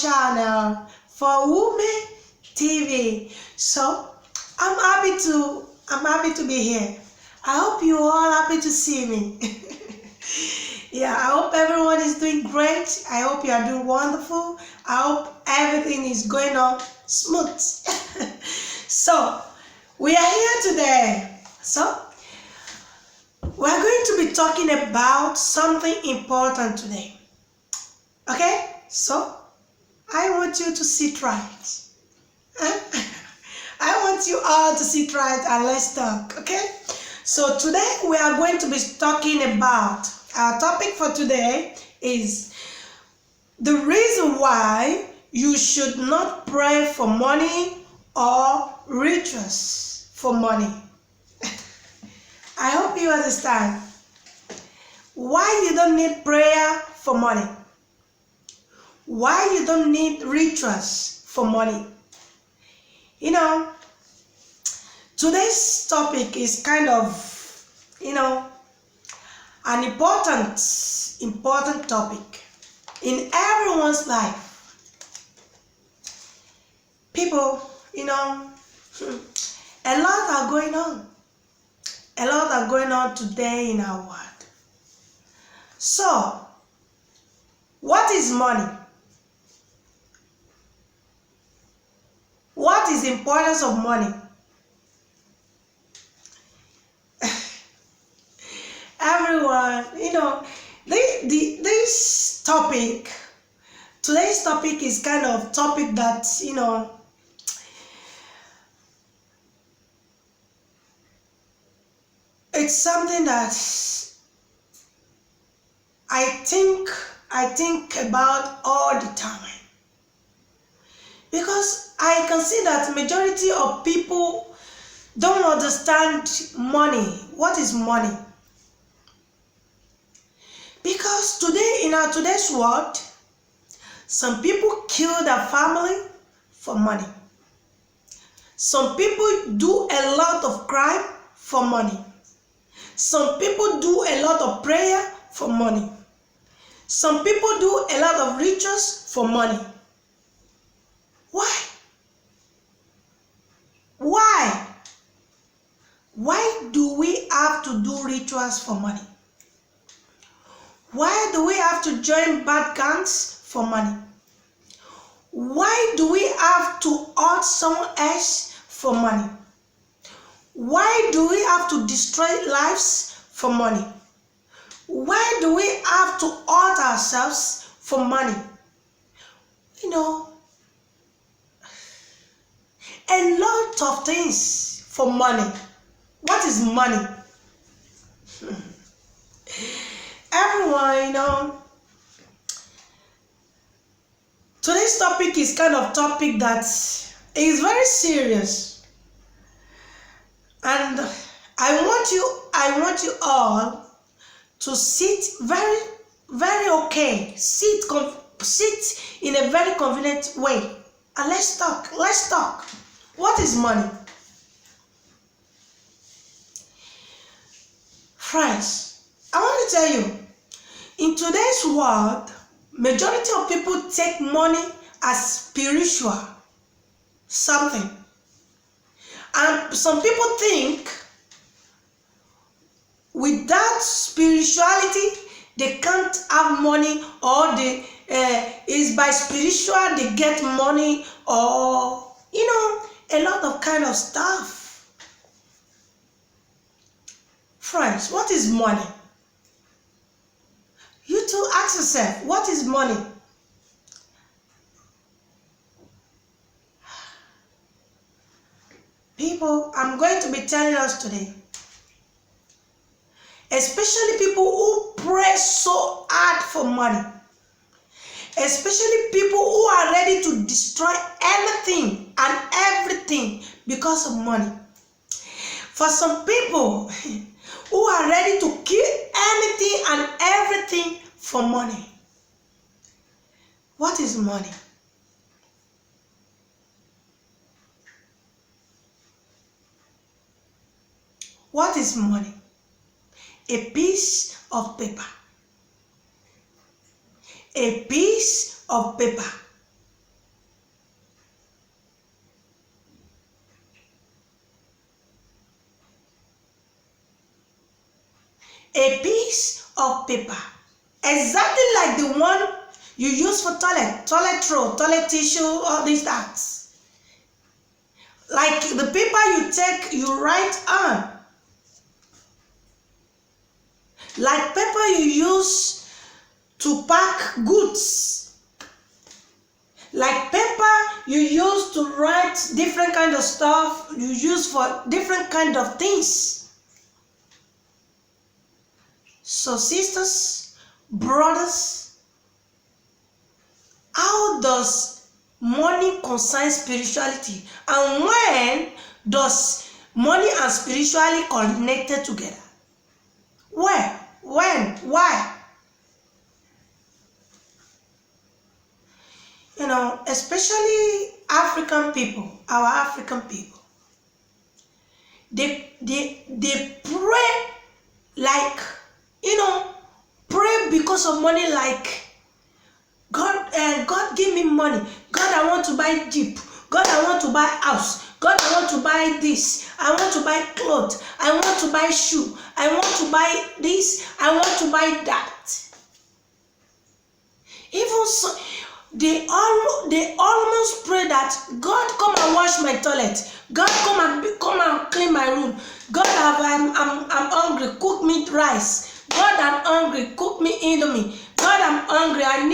channel for Women TV. So I'm happy to be here. I hope you all happy to see me. Yeah, I hope everyone is doing great. I hope you are doing wonderful. I hope everything is going on smooth. So we are here today. So we are going to be talking about something important today. Okay? So I want you to sit right. I want you all to sit right and let's talk. Okay? So today we are going to be talking about, our topic for today is the reason why you should not pray for money or rituals for money. I hope you understand why you don't need prayer for money, why you don't need rituals for money. You know, today's topic is kind of, an important topic in everyone's life. People, a lot are going on. A lot are going on today in our world. So, what is money? What is the importance of money? Everyone, this topic, today's topic is kind of topic that, it's something that I think about all the time. Because I can see that majority of people don't understand money. What is money? Because today, in our today's world, some people kill their family for money. Some people do a lot of crime for money. Some people do a lot of prayer for money. Some people do a lot of rituals for money. Why? Why? Why do we have to do rituals for money? Why do we have to join bad gangs for money? Why do we have to hurt someone else for money? Why do we have to destroy lives for money? Why do we have to hurt ourselves for money? A lot of things for money. What is money? Everyone, today's topic is kind of topic that is very serious. And I want you all to sit very, very okay. Sit in a very convenient way. And let's talk. What is money? Friends, I want to tell you, in today's world, majority of people take money as spiritual something. And some people think without spirituality, they can't have money, or is by spiritual they get money, or a lot of kind of stuff. Friends, what is money? You too ask yourself, what is money? People, I'm going to be telling us today, especially people who pray so hard for money, especially people who are ready to destroy anything and everything because of money. For some people who are ready to kill anything and everything for money. What is money? What is money? A piece of paper. A piece of paper. a piece of paper, exactly like the one you use for toilet roll, toilet tissue, all these things. Like the paper you take, you write on. Like paper you use to pack goods. Like paper you use to write different kind of stuff, you use for different kind of things. So sisters, brothers, how does money concern spirituality? And when does money and spirituality connected together? Where? When? Why? You know, especially African people, our African people, they pray like, you know, pray because of money, like, God, God give me money. God, I want to buy Jeep. God, I want to buy house. God, I want to buy this. I want to buy clothes. I want to buy shoe. I want to buy this. I want to buy that. Even so, they almost pray that God come and wash my toilet. God come and clean my room. God, I'm hungry. Cook me rice. God, I'm hungry. Cook me indomie. God, I'm hungry. I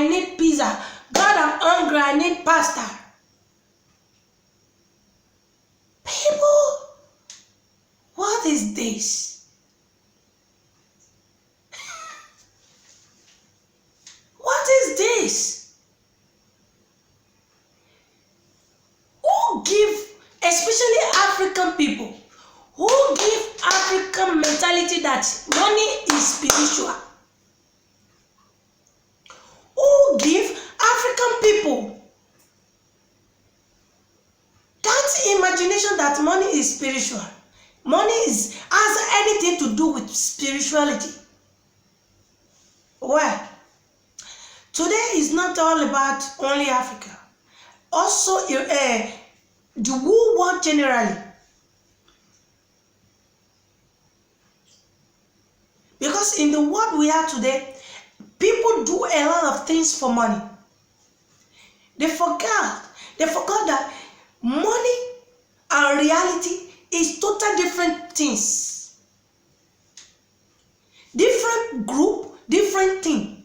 need pizza. God, I'm hungry. I need pasta. People, what is this? What is this? Who give, especially African people, who give African mentality that money is spiritual? Who give African people that imagination that money is spiritual? Money has anything to do with spirituality. Well, today is not all about only Africa. Also, the whole world generally. Because in the world we are today, people do a lot of things for money. They forgot that money and reality is totally different things. Different group, different thing.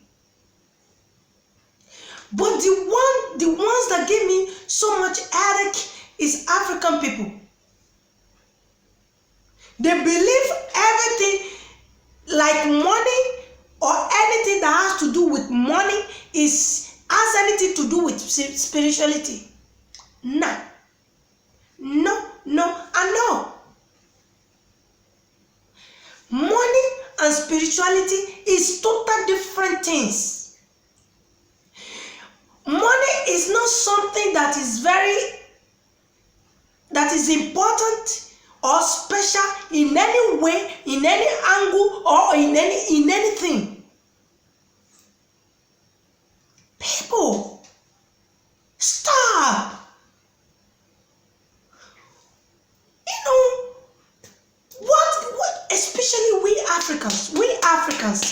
But the ones that give me so much headache is African people. They believe everything like money or anything that has to do with money has anything to do with spirituality. No, and no. Money and spirituality is totally different things. Money is not something that is important or special in any way, in any angle, or in anything. People, stop. You know what? Especially we Africans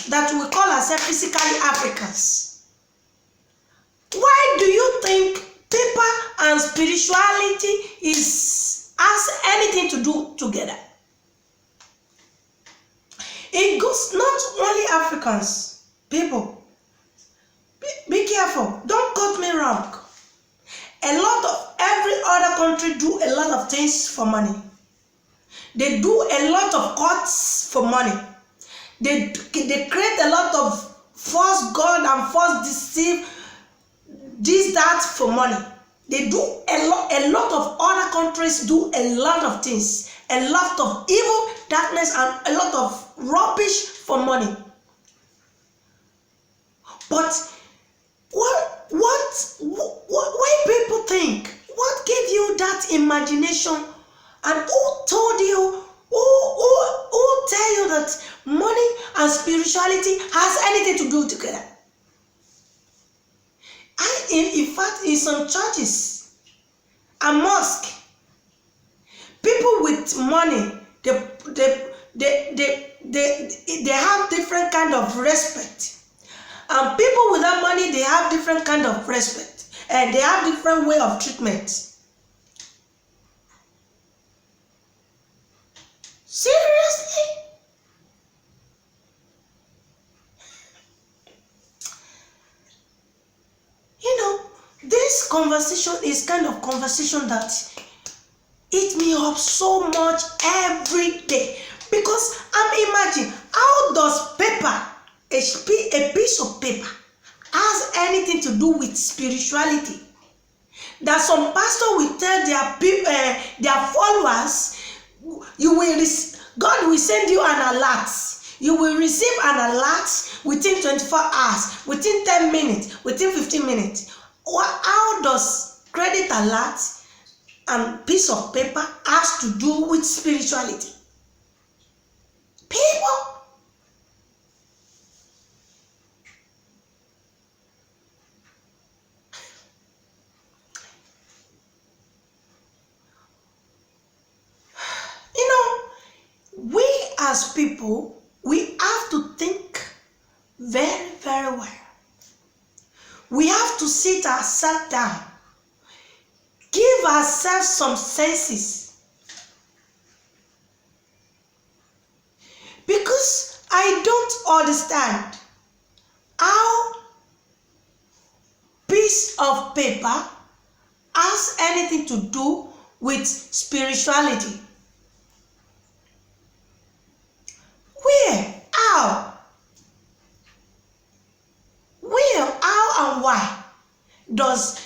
that we call ourselves physically Africans. Why do you think paper and spirituality has anything to do together? It goes not only Africans, people. Be careful. Don't quote me wrong. Every other country do a lot of things for money. They do a lot of courts for money. They create a lot of false god and false deceive, this, that for money. They do a lot of other countries do a lot of things, a lot of evil, darkness, and a lot of rubbish for money. But why people think? What gave you that imagination? And who told you? Who tell you that money and spirituality has anything to do together? In fact, in some churches and mosques, people with money, they they have different kind of respect. And people without money, they have different kind of respect, and they have different way of treatment. Seriously? This conversation is kind of conversation that eats me up so much every day, because I'm imagining, how does paper, a piece of paper, has anything to do with spirituality? That some pastor will tell their followers, God will send you an alert. You will receive an alert within 24 hours, within 10 minutes, within 15 minutes. How does credit alert and piece of paper has to do with spirituality? People. We as people, we have to think very, very well. We have to sit ourselves down, give ourselves some senses. Because I don't understand how piece of paper has anything to do with spirituality. Where? How? Where, how, and why does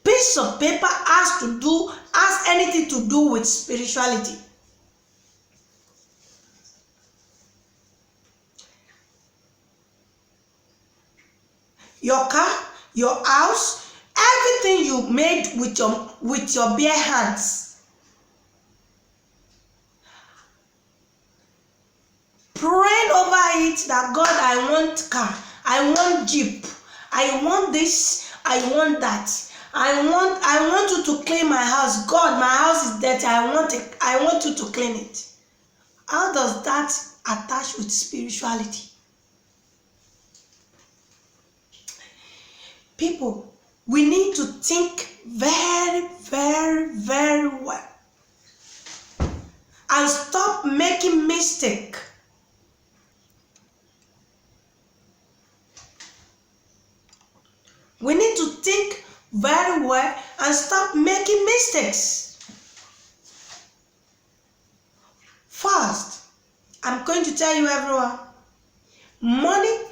piece of paper has anything to do with spirituality? Your car, your house, everything you made with your bare hands. Praying over it that God, I want car, I want Jeep, I want this, I want that. I want you to clean my house. God, my house is dirty. I want you to clean it. How does that attach with spirituality? People, we need to think very, very, very well and stop making mistake. We need to think very well and stop making mistakes. First, I'm going to tell you everyone, money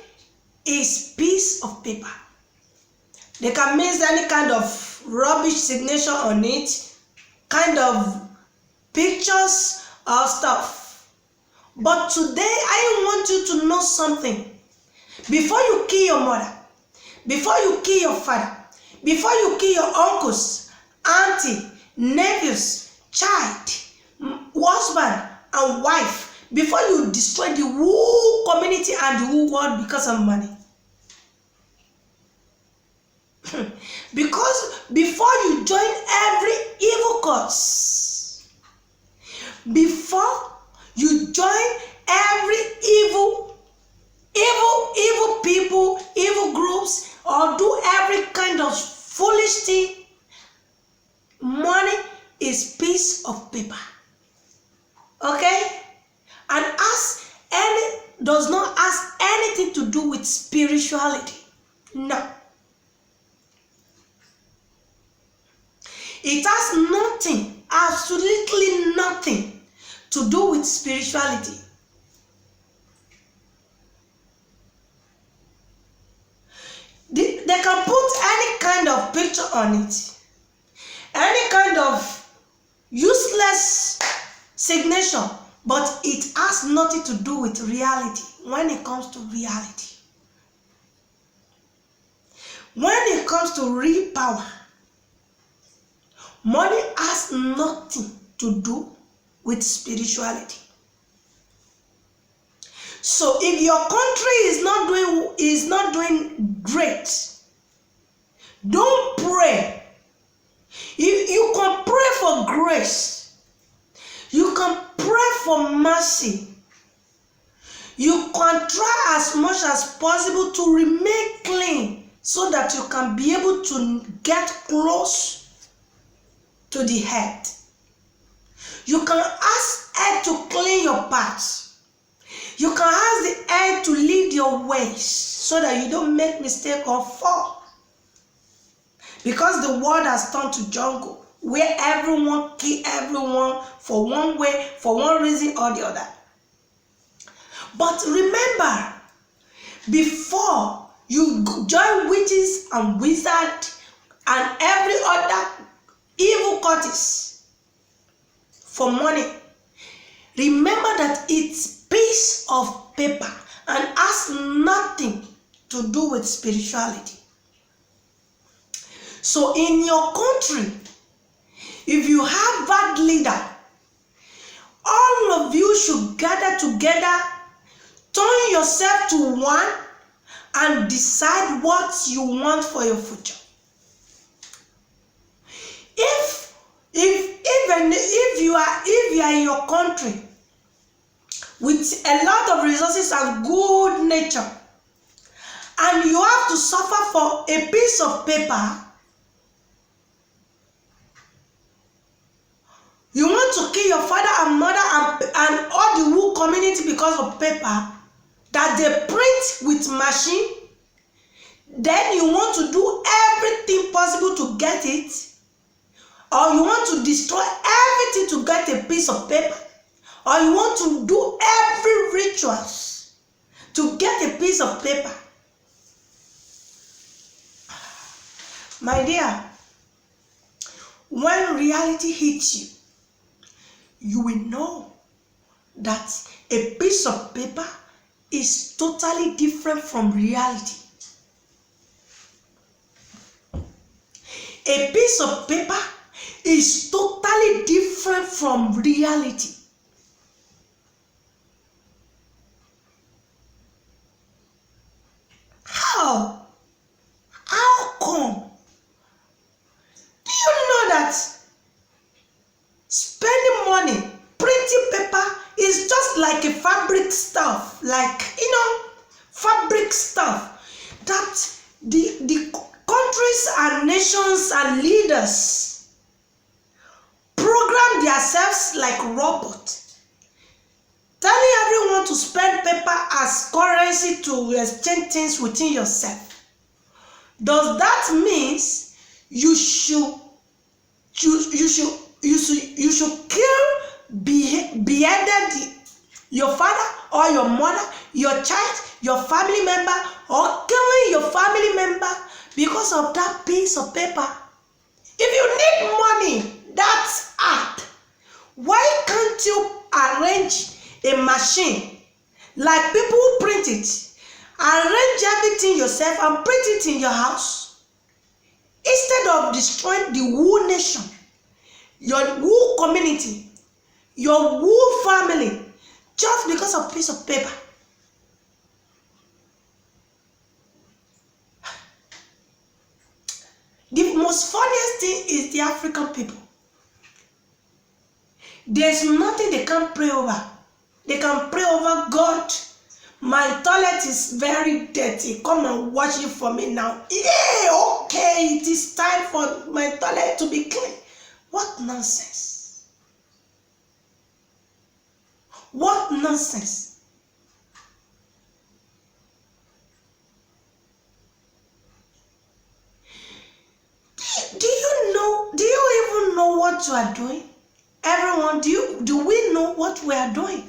is piece of paper. They can miss any kind of rubbish signature on it, kind of pictures or stuff. But today, I want you to know something. Before you kill your mother, before you kill your father, before you kill your uncles, auntie, nephews, child, husband, and wife, before you destroy the whole community and the whole world because of money. Because before you join every evil cause, before you join every evil people, evil groups, or do every kind of foolish thing, money is piece of paper. Okay? And does not have anything to do with spirituality. No. It has nothing, absolutely nothing to do with spirituality. They can put any kind of picture on it, any kind of useless signature, but it has nothing to do with reality when it comes to reality. When it comes to real power, money has nothing to do with spirituality. So if your country is not doing great, don't pray. You can pray for grace. You can pray for mercy. You can try as much as possible to remain clean so that you can be able to get close to the head. You can ask head to clean your paths. You can ask the head to lead your ways so that you don't make mistake or fall. Because the world has turned to jungle where everyone kill everyone for one way, for one reason or the other. But remember, before you join witches and wizards and every other evil cultists for money, remember that it's piece of paper and has nothing to do with spirituality. So in your country, if you have bad leader, all of you should gather together, turn yourself to one, and decide what you want for your future. If you are in your country with a lot of resources and good nature, and you have to suffer for a piece of paper, you want to kill your father and mother and all the whole community because of paper that they print with machine, then you want to do everything possible to get it, or you want to destroy everything to get a piece of paper, or you want to do every rituals to get a piece of paper. My dear, when reality hits you, you will know that a piece of paper is totally different from reality. A piece of paper is totally different from reality. How? How come? Do you know that spending money, printing paper is just like a fabric stuff, fabric stuff that the countries and nations and leaders program themselves like robots, telling everyone to spend paper as currency to exchange things within yourself. Does that mean you should kill, beheaded your father or your mother, your child, your family member, or killing your family member because of that piece of paper? If you need money, that's art. Why can't you arrange a machine like people who print it? Arrange everything yourself and print it in your house instead of destroying the whole nation, your whole community, your whole family, just because of a piece of paper. The most funniest thing is the African people. There's nothing they can pray over. They can pray over God. My toilet is very dirty. Come and wash it for me now. Yeah, okay, it is time for my toilet to be clean. What nonsense. What nonsense. Do you even know what you are doing? Everyone, do we know what we are doing?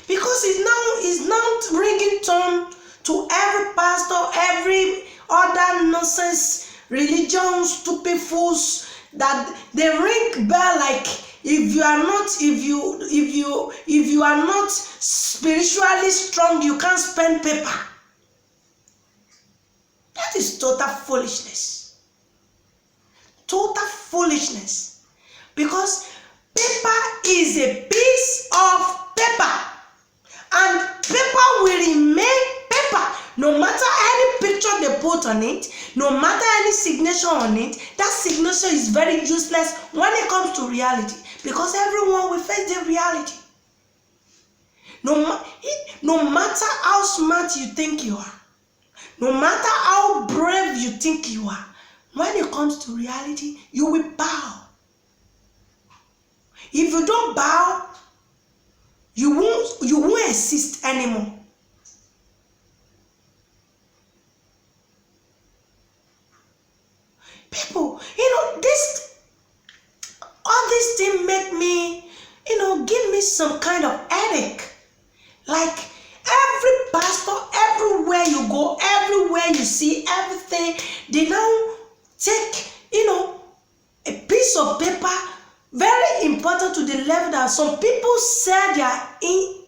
Because it's now ringing tone to every pastor, every other nonsense religion, stupid fools, that they ring bell like if you are not spiritually strong, you can't spend paper. That is total foolishness. Total foolishness. Because paper is a piece of paper. And paper will remain paper. No matter any picture they put on it, no matter any signature on it, that signature is very useless when it comes to reality. Because everyone will face the reality. No matter how smart you think you are, no matter how brave you think you are, when it comes to reality, you will bow. If you don't bow, you won't exist anymore. People, all these things make me, give me some kind of headache. Like every pastor, everywhere you go, everywhere you see everything, they now take, a piece of paper, very important to the level that some people sell their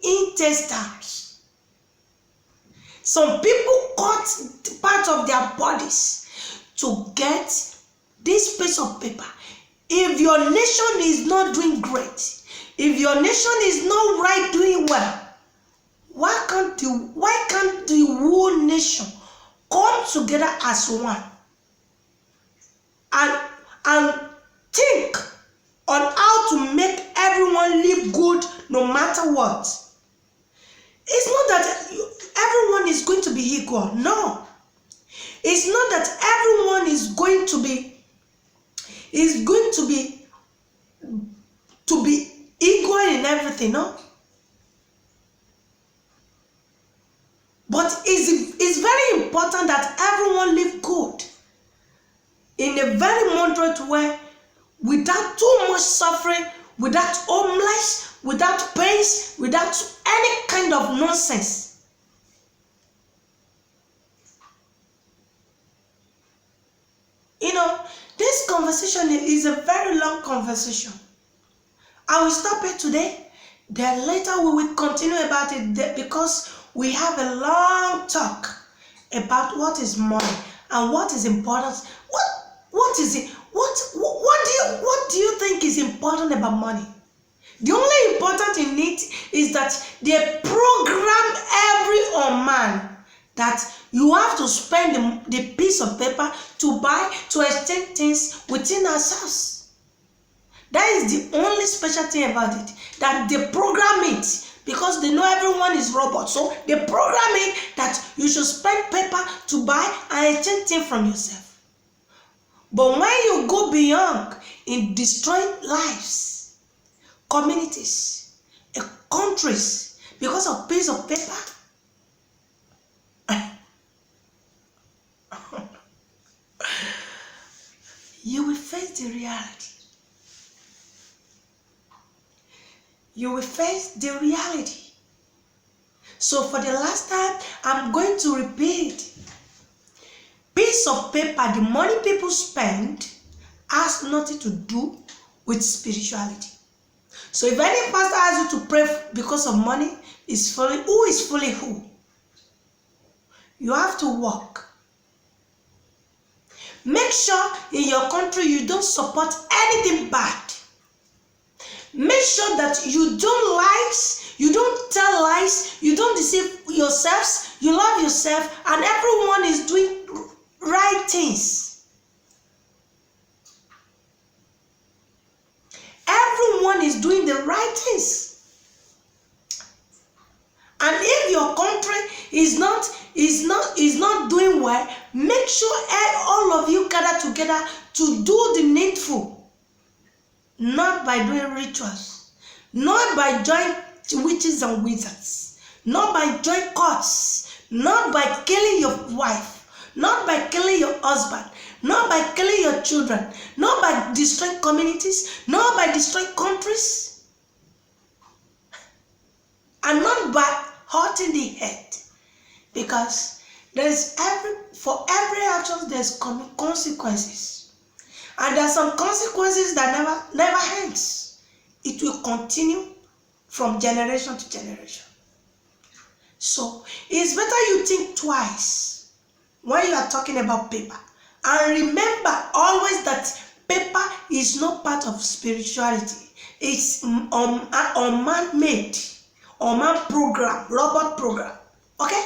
intestines. Some people cut part of their bodies to get this piece of paper. If your nation is not doing great, if your nation is not doing well, why can't the whole nation come together as one and think on how to make everyone live good no matter what? It's not that everyone is going to be equal. No. It's not that everyone is going to be equal in everything, no? But it's very important that everyone live good in a very moderate way, without too much suffering, without homeless, without pains, without any kind of nonsense. This conversation is a very long conversation. I will stop it today. Then later we will continue about it, because we have a long talk about what is money and what is important. What is it? What do you think is important about money? The only important in it is that they program every man that you have to spend the piece of paper to exchange things within ourselves. That is the only special thing about it, that they program it, because they know everyone is robot. So they program it that you should spend paper to buy and exchange things from yourself. But when you go beyond in destroying lives, communities, countries, because of piece of paper, you will face the reality. You will face the reality. So for the last time, I'm going to repeat. Piece of paper, the money people spend, has nothing to do with spirituality. So if any pastor asks you to pray because of money, who is fooling who? You have to work. Make sure in your country you don't support anything bad. Make sure that you don't lie, you don't tell lies, you don't deceive yourselves, you love yourself, and everyone is doing right things. Everyone is doing the right things. And if your country is not doing well, make sure all of you gather together to do the needful. Not by doing rituals, not by joining witches and wizards, not by joining cults, not by killing your wife, not by killing your husband, not by killing your children, not by destroying communities, not by destroying countries, and not by hurting the head. Because for every action there's consequences. And there are some consequences that never ends. It will continue from generation to generation. So it's better you think twice when you are talking about paper. And remember always that paper is not part of spirituality. It's man-made, or man program, robot program. Okay?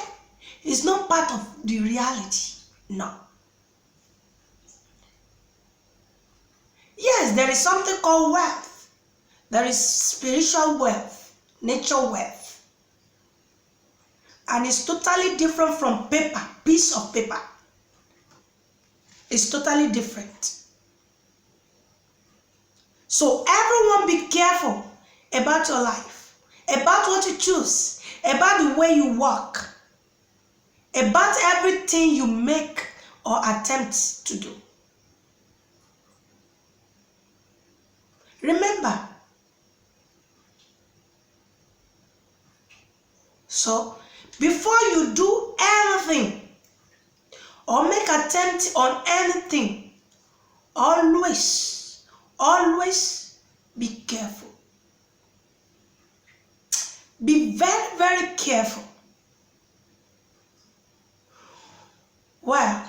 It's not part of the reality. No. Yes, there is something called wealth. There is spiritual wealth, nature wealth. and it's totally different from paper, piece of paper. It's totally different. So everyone be careful about your life, about what you choose, about the way you walk, about everything you make or attempt to do. Remember, so before you do anything or make attempt on anything, always be careful. Be very, very careful. Well,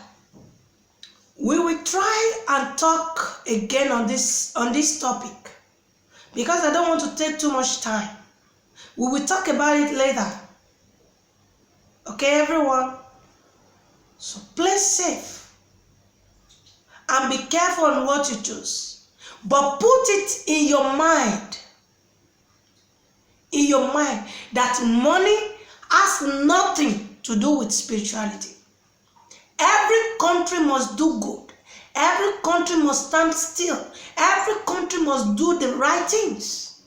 we will try and talk again on this topic because I don't want to take too much time. We will talk about it later. Okay, everyone? So play safe and be careful on what you choose. But put it in your mind, that money has nothing to do with spirituality. Every country must do good. Every country must stand still. Every country must do the right things.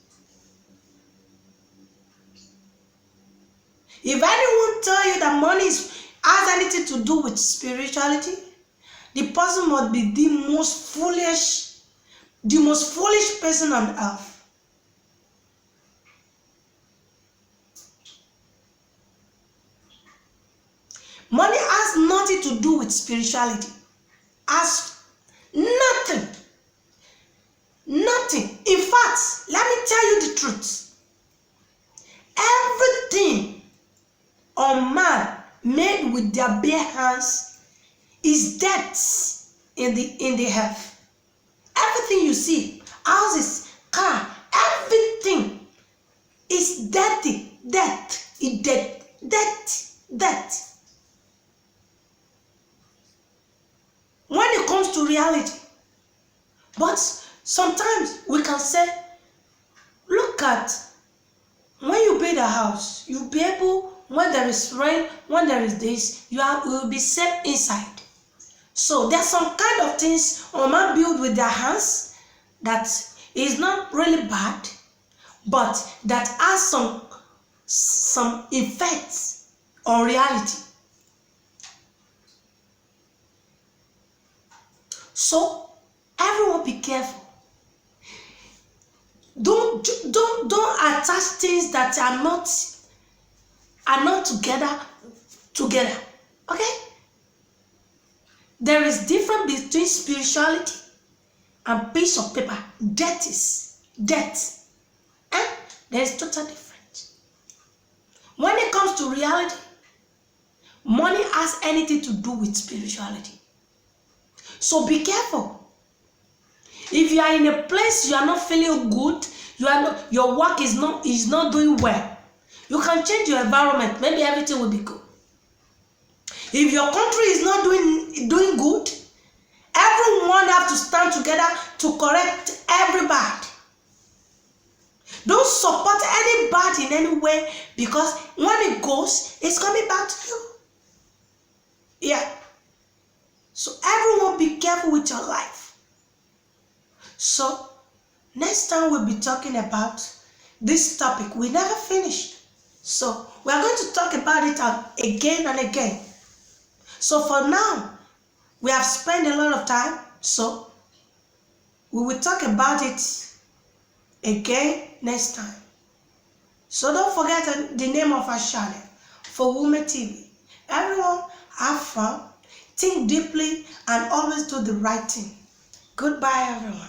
If anyone tell you that money has anything to do with spirituality, the person must be the most foolish person on earth. Money has nothing to do with spirituality. Has nothing. Nothing. In fact, let me tell you the truth. Everything on man made with their bare hands is dirt in the earth. Everything you see, houses, car, everything is dirty, dirt. When it comes to reality, but sometimes we can say, look at when you build a house, you'll be able, when there is rain, when there is this, you will be safe inside. So there's some kind of things man build with their hands that is not really bad, but that has some effects on reality. So everyone be careful. Don't attach things that are not together. Okay? There is difference between spirituality and piece of paper. Death is death. And there is total difference. When it comes to reality, money has anything to do with spirituality. So be careful. If you are in a place you are not feeling good, your work is not doing well, you can change your environment. Maybe everything will be good. If your country is not doing good, everyone have to stand together to correct everybody. Don't support any bad in any way, because when it goes, it's coming back to you. Yeah. So everyone be careful with your life. So next time we'll be talking about this topic. We never finished. So we are going to talk about it again and again. So for now, we have spent a lot of time. So we will talk about it again next time. So don't forget the name of our channel, For Women TV. Everyone, have fun, think deeply, and always do the right thing. Goodbye, everyone.